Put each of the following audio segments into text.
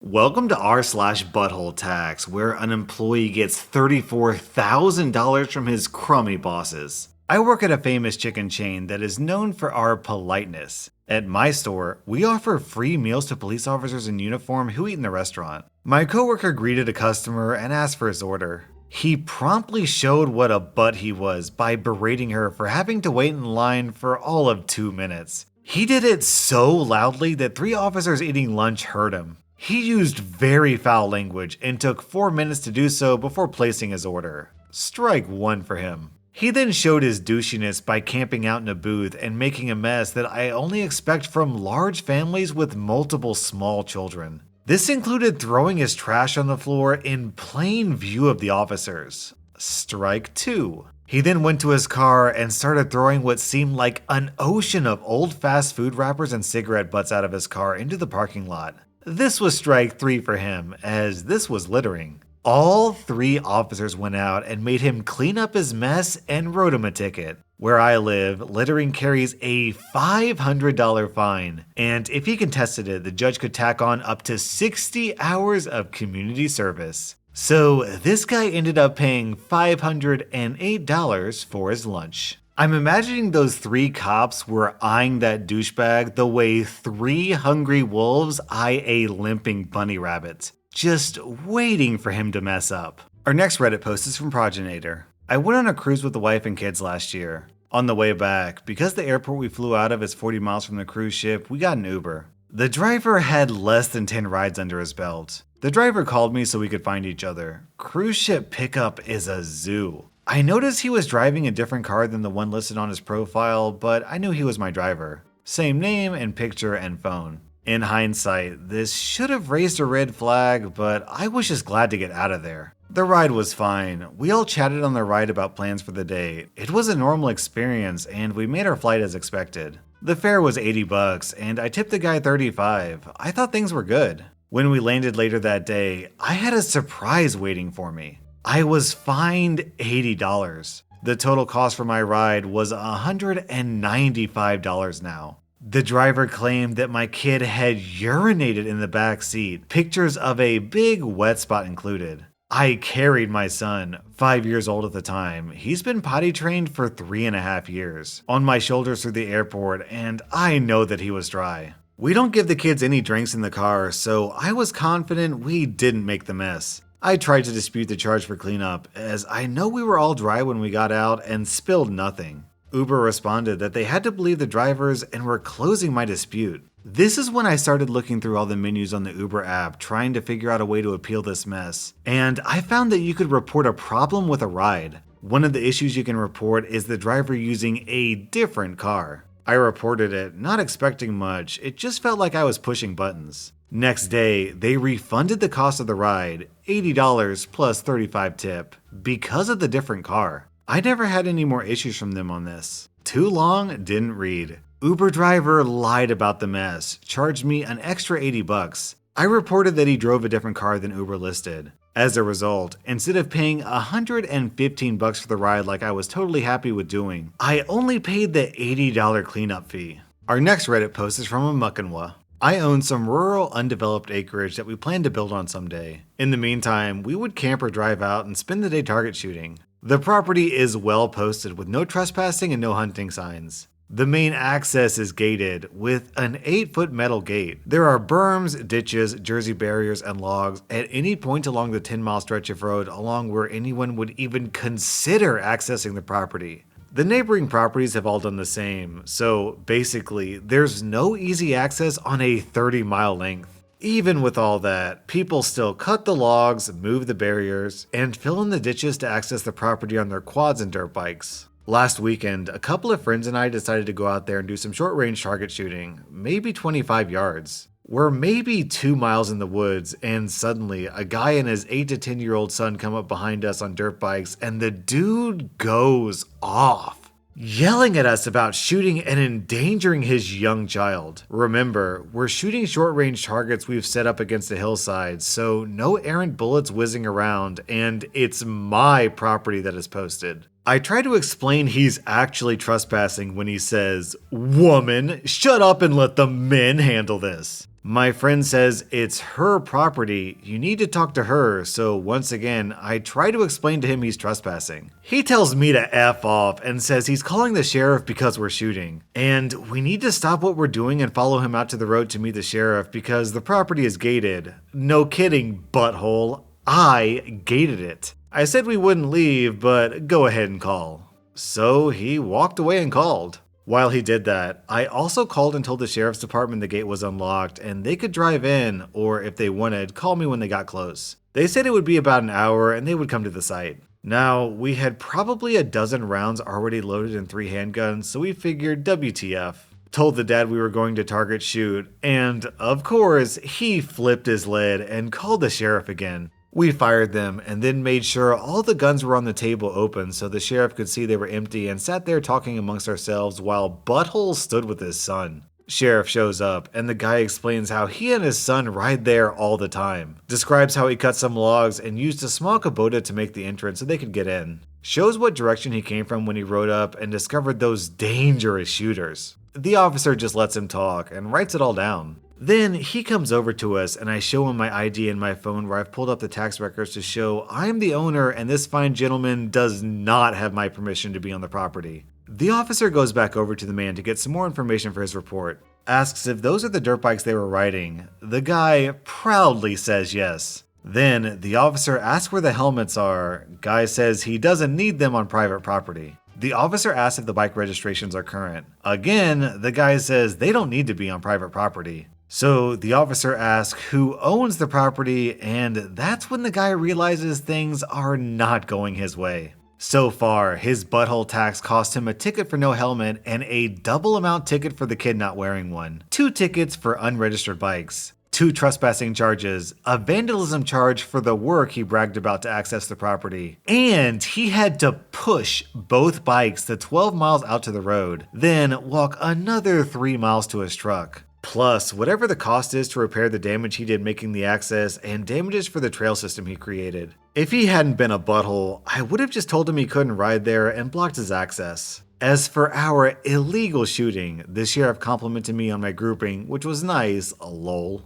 Welcome to r/butthole tax, where an employee gets $34,000 from his crummy bosses. I work at a famous chicken chain that is known for our politeness. At my store, we offer free meals to police officers in uniform who eat in the restaurant. My coworker greeted a customer and asked for his order. He promptly showed what a butt he was by berating her for having to wait in line for all of 2 minutes. He did it so loudly that 3 officers eating lunch heard him. He used very foul language and took 4 minutes to do so before placing his order. Strike 1 for him. He then showed his douchiness by camping out in a booth and making a mess that I only expect from large families with multiple small children. This included throwing his trash on the floor in plain view of the officers. Strike 2. He then went to his car and started throwing what seemed like an ocean of old fast food wrappers and cigarette butts out of his car into the parking lot. This was strike 3 for him, as this was littering. All 3 officers went out and made him clean up his mess and wrote him a ticket. Where I live, littering carries a $500 fine, and if he contested it, the judge could tack on up to 60 hours of community service. So this guy ended up paying $508 for his lunch. I'm imagining those 3 cops were eyeing that douchebag the way 3 hungry wolves eye a limping bunny rabbit, just waiting for him to mess up. Our next Reddit post is from Progenitor. I went on a cruise with the wife and kids last year. On the way back, because the airport we flew out of is 40 miles from the cruise ship, we got an Uber. The driver had less than 10 rides under his belt. The driver called me so we could find each other. Cruise ship pickup is a zoo. I noticed he was driving a different car than the one listed on his profile, but I knew he was my driver. Same name and picture and phone. In hindsight, this should have raised a red flag, but I was just glad to get out of there. The ride was fine. We all chatted on the ride about plans for the day. It was a normal experience, and we made our flight as expected. The fare was $80, and I tipped the guy $35. I thought things were good. When we landed later that day, I had a surprise waiting for me. I was fined $80. The total cost for my ride was $195 now. The driver claimed that my kid had urinated in the back seat, pictures of a big wet spot included. I carried my son, 5 years old at the time. He's been potty trained for 3.5 years, on my shoulders through the airport, and I know that he was dry. We don't give the kids any drinks in the car, so I was confident we didn't make the mess. I tried to dispute the charge for cleanup, as I know we were all dry when we got out and spilled nothing. Uber responded that they had to believe the drivers and were closing my dispute. This is when I started looking through all the menus on the Uber app, trying to figure out a way to appeal this mess. And I found that you could report a problem with a ride. One of the issues you can report is the driver using a different car. I reported it, not expecting much. It just felt like I was pushing buttons. Next day, they refunded the cost of the ride, $80 plus $35 tip, because of the different car. I never had any more issues from them on this. Too long, didn't read. Uber driver lied about the mess, charged me an extra $80. I reported that he drove a different car than Uber listed. As a result, instead of paying $115 for the ride like I was totally happy with doing, I only paid the $80 cleanup fee. Our next Reddit post is from a Muckinwa. I own some rural, undeveloped acreage that we plan to build on someday. In the meantime, we would camp or drive out and spend the day target shooting. The property is well posted with no trespassing and no hunting signs. The main access is gated with an 8-foot metal gate. There are berms, ditches, jersey barriers, and logs at any point along the 10-mile stretch of road along where anyone would even consider accessing the property. The neighboring properties have all done the same, so basically, there's no easy access on a 30-mile length. Even with all that, people still cut the logs, move the barriers, and fill in the ditches to access the property on their quads and dirt bikes. Last weekend, a couple of friends and I decided to go out there and do some short-range target shooting, maybe 25 yards. We're maybe 2 miles in the woods, and suddenly a guy and his 8 to 10-year-old son come up behind us on dirt bikes, and the dude goes off, yelling at us about shooting and endangering his young child. Remember, we're shooting short-range targets we've set up against a hillside, so no errant bullets whizzing around, and it's my property that is posted. I try to explain he's actually trespassing when he says, "Woman, shut up and let the men handle this." My friend says it's her property, you need to talk to her, so once again, I try to explain to him he's trespassing. He tells me to F off and says he's calling the sheriff because we're shooting. And we need to stop what we're doing and follow him out to the road to meet the sheriff because the property is gated. No kidding, butthole. I gated it. I said we wouldn't leave, but go ahead and call. So he walked away and called. While he did that, I also called and told the sheriff's department the gate was unlocked and they could drive in, or if they wanted, call me when they got close. They said it would be about an hour and they would come to the site. Now, we had probably a dozen rounds already loaded in 3 handguns, so we figured WTF. Told the dad we were going to target shoot, and of course, he flipped his lid and called the sheriff again. We fired them and then made sure all the guns were on the table open so the sheriff could see they were empty and sat there talking amongst ourselves while Butthole stood with his son. Sheriff shows up and the guy explains how he and his son ride there all the time. Describes how he cut some logs and used a small Kubota to make the entrance so they could get in. Shows what direction he came from when he rode up and discovered those dangerous shooters. The officer just lets him talk and writes it all down. Then he comes over to us and I show him my ID and my phone where I've pulled up the tax records to show I'm the owner and this fine gentleman does not have my permission to be on the property. The officer goes back over to the man to get some more information for his report. Asks if those are the dirt bikes they were riding. The guy proudly says yes. Then the officer asks where the helmets are. Guy says he doesn't need them on private property. The officer asks if the bike registrations are current. Again, the guy says they don't need to be on private property. So the officer asks who owns the property, and that's when the guy realizes things are not going his way. So far, his butthole tax cost him a ticket for no helmet and a double amount ticket for the kid not wearing one. 2 tickets for unregistered bikes. 2 trespassing charges, a vandalism charge for the work he bragged about to access the property, and he had to push both bikes the 12 miles out to the road, then walk another 3 miles to his truck. Plus, whatever the cost is to repair the damage he did making the access and damages for the trail system he created. If he hadn't been a butthole, I would have just told him he couldn't ride there and blocked his access. As for our illegal shooting, the sheriff complimented me on my grouping, which was nice, lol.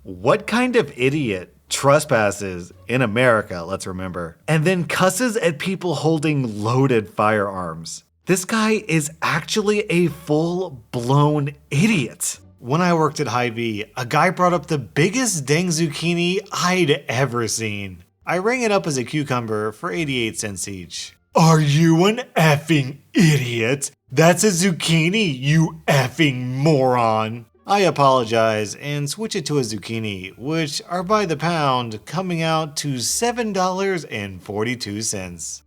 What kind of idiot trespasses in America, let's remember, and then cusses at people holding loaded firearms? This guy is actually a full-blown idiot. When I worked at Hy-Vee, a guy brought up the biggest dang zucchini I'd ever seen. I rang it up as a cucumber for 88 cents each. Are you an effing idiot? That's a zucchini, you effing moron. I apologize and switch it to a zucchini, which are by the pound, coming out to $7.42.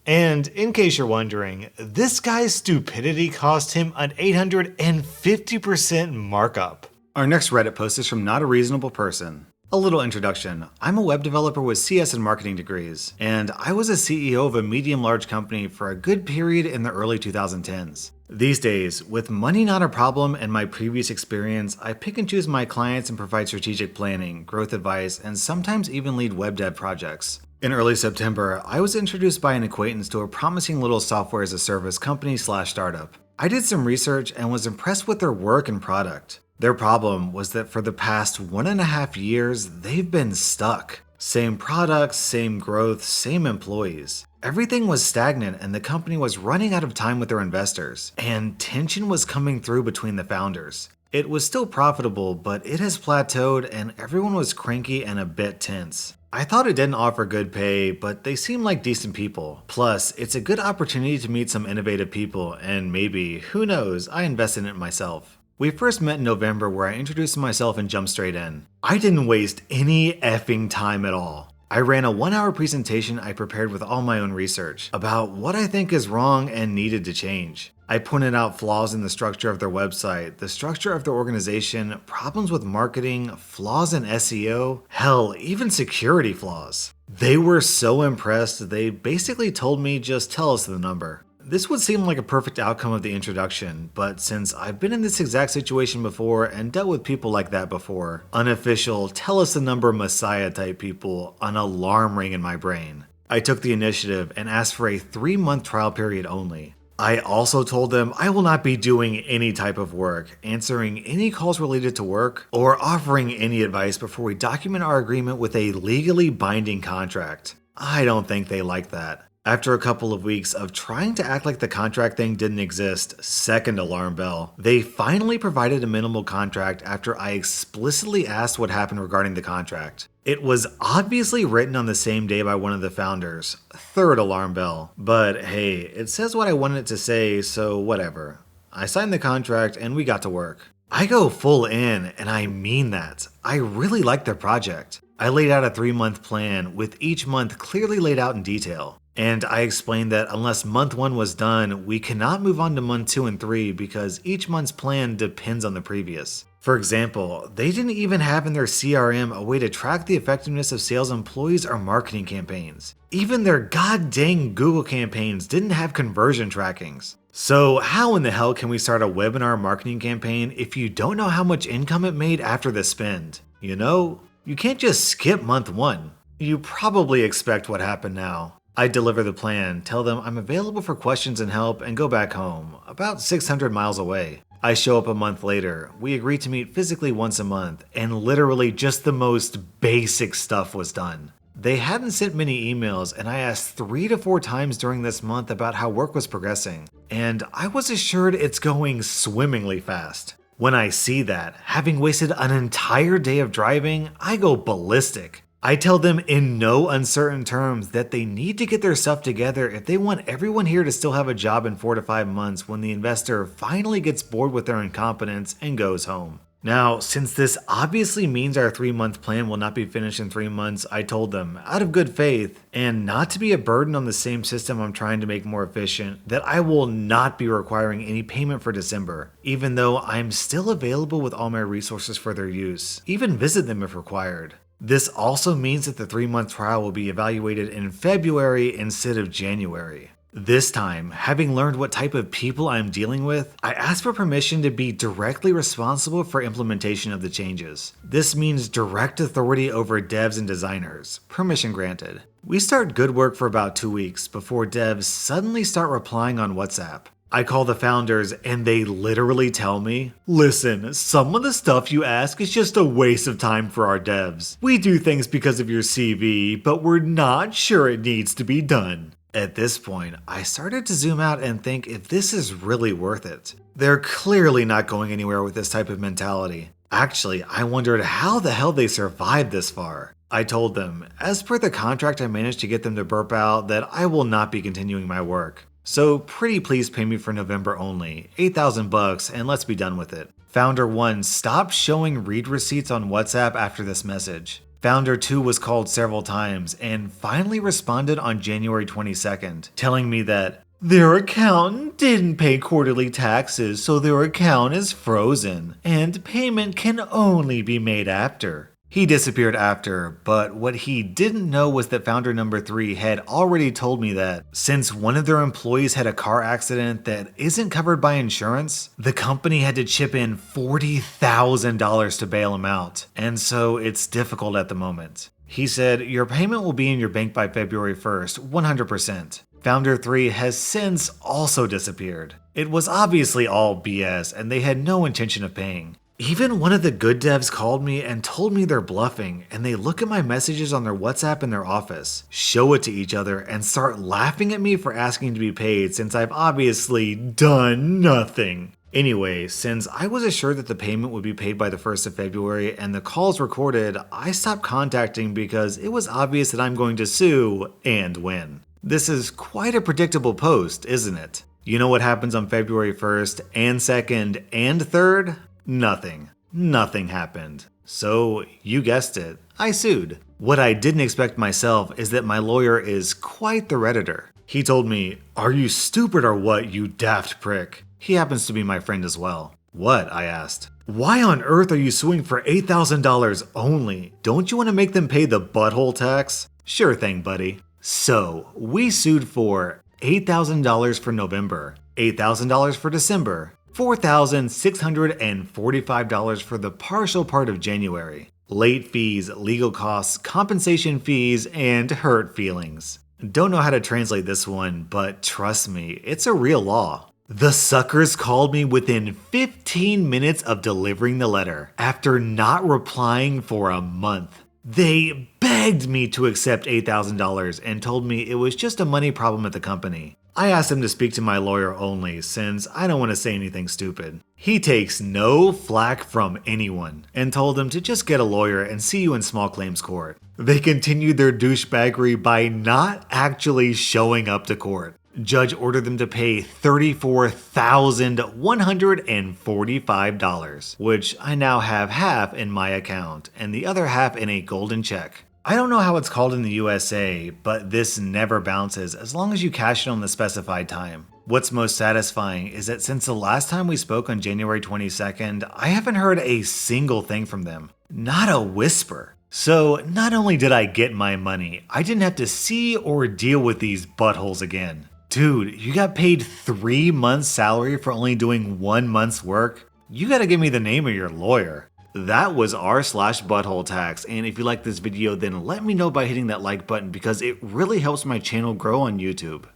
And in case you're wondering, this guy's stupidity cost him an 850% markup. Our next Reddit post is from Not a Reasonable Person. A little introduction. I'm a web developer with CS and marketing degrees, and I was a CEO of a medium-large company for a good period in the early 2010s. These days, with money not a problem and my previous experience, I pick and choose my clients and provide strategic planning, growth advice, and sometimes even lead web dev projects. In early September, I was introduced by an acquaintance to a promising little software as a service company/startup. I did some research and was impressed with their work and product. Their problem was that for the past 1.5 years, they've been stuck. Same products, same growth, same employees. Everything was stagnant and the company was running out of time with their investors, and tension was coming through between the founders. It was still profitable, but it has plateaued and everyone was cranky and a bit tense. I thought it didn't offer good pay, but they seem like decent people. Plus, it's a good opportunity to meet some innovative people, and maybe, who knows, I invest in it myself. We first met in November where I introduced myself and jumped straight in. I didn't waste any effing time at all. I ran a 1-hour presentation I prepared with all my own research about what I think is wrong and needed to change. I pointed out flaws in the structure of their website, the structure of their organization, problems with marketing, flaws in SEO, hell, even security flaws. They were so impressed, they basically told me just tell us the number. This would seem like a perfect outcome of the introduction, but since I've been in this exact situation before and dealt with people like that before, unofficial, tell us the number messiah type people, an alarm rang in my brain. I took the initiative and asked for a 3-month trial period only. I also told them I will not be doing any type of work, answering any calls related to work, or offering any advice before we document our agreement with a legally binding contract. I don't think they like that. After a couple of weeks of trying to act like the contract thing didn't exist, second alarm bell, they finally provided a minimal contract after I explicitly asked what happened regarding the contract. It was obviously written on the same day by one of the founders, third alarm bell, but hey, it says what I wanted it to say, so whatever. I signed the contract and we got to work. I go full in, and I mean that. I really like their project. I laid out a 3-month plan with each month clearly laid out in detail. And I explained that unless month 1 was done, we cannot move on to month 2 and 3 because each month's plan depends on the previous. For example, they didn't even have in their CRM a way to track the effectiveness of sales employees or marketing campaigns. Even their goddamn Google campaigns didn't have conversion trackings. So how in the hell can we start a webinar marketing campaign if you don't know how much income it made after the spend? You know, you can't just skip month 1. You probably expect what happened now. I deliver the plan, tell them I'm available for questions and help, and go back home, about 600 miles away. I show up a month later. We agree to meet physically once a month, and literally just the most basic stuff was done. They hadn't sent many emails, and I asked 3 to 4 times during this month about how work was progressing, and I was assured it's going swimmingly fast. When I see that, having wasted an entire day of driving, I go ballistic. I tell them in no uncertain terms that they need to get their stuff together if they want everyone here to still have a job in 4 to 5 months when the investor finally gets bored with their incompetence and goes home. Now, since this obviously means our 3-month plan will not be finished in 3 months, I told them, out of good faith, and not to be a burden on the same system I'm trying to make more efficient, that I will not be requiring any payment for December, even though I'm still available with all my resources for their use, even visit them if required. This also means that the 3-month trial will be evaluated in February instead of January. This time, having learned what type of people I'm dealing with, I asked for permission to be directly responsible for implementation of the changes. This means direct authority over devs and designers. Permission granted. We start good work for about 2 weeks before devs suddenly start replying on WhatsApp. I call the founders and they literally tell me, listen, some of the stuff you ask is just a waste of time for our devs. We do things because of your CV, but we're not sure it needs to be done. At this point, I started to zoom out and think if this is really worth it. They're clearly not going anywhere with this type of mentality. Actually, I wondered how the hell they survived this far. I told them, as per the contract I managed to get them to burp out, that I will not be continuing my work. So pretty please pay me for November only, $8,000 and let's be done with it. Founder 1 stopped showing read receipts on WhatsApp after this message. Founder 2 was called several times and finally responded on January 22nd, telling me that their accountant didn't pay quarterly taxes, so their account is frozen, and payment can only be made after. He disappeared after, but what he didn't know was that founder number 3 had already told me that since one of their employees had a car accident that isn't covered by insurance, the company had to chip in $40,000 to bail him out, and so it's difficult at the moment. He said, your payment will be in your bank by February 1st, 100%. Founder 3 has since also disappeared. It was obviously all BS and they had no intention of paying. Even one of the good devs called me and told me they're bluffing, and they look at my messages on their WhatsApp in their office, show it to each other, and start laughing at me for asking to be paid since I've obviously done nothing. Anyway, since I was assured that the payment would be paid by the 1st of February and the calls recorded, I stopped contacting because it was obvious that I'm going to sue and win. This is quite a predictable post, isn't it? You know what happens on February 1st and 2nd and 3rd? Nothing. Nothing happened. So, you guessed it, I sued. What I didn't expect myself is that my lawyer is quite the Redditor. He told me, are you stupid or what, you daft prick? He happens to be my friend as well. What? I asked. Why on earth are you suing for $8,000 only? Don't you want to make them pay the butthole tax? Sure thing, buddy. So, we sued for $8,000 for November, $8,000 for December, $4,645 for the partial part of January, late fees, legal costs, compensation fees, and hurt feelings. Don't know how to translate this one, but trust me, it's a real law. The suckers called me within 15 minutes of delivering the letter, after not replying for a month. They begged me to accept $8,000 and told me it was just a money problem at the company. I asked him to speak to my lawyer only, since I don't want to say anything stupid. He takes no flack from anyone, and told them to just get a lawyer and see you in small claims court. They continued their douchebaggery by not actually showing up to court. Judge ordered them to pay $34,145, which I now have half in my account and the other half in a golden check. I don't know how it's called in the USA, but this never bounces as long as you cash it on the specified time. What's most satisfying is that since the last time we spoke on January 22nd, I haven't heard a single thing from them. Not a whisper. So not only did I get my money, I didn't have to see or deal with these buttholes again. Dude, you got paid 3 months' salary for only doing 1 month's work? You gotta give me the name of your lawyer. That was r/butthole-tax, and if you like this video, then let me know by hitting that like button because it really helps my channel grow on YouTube.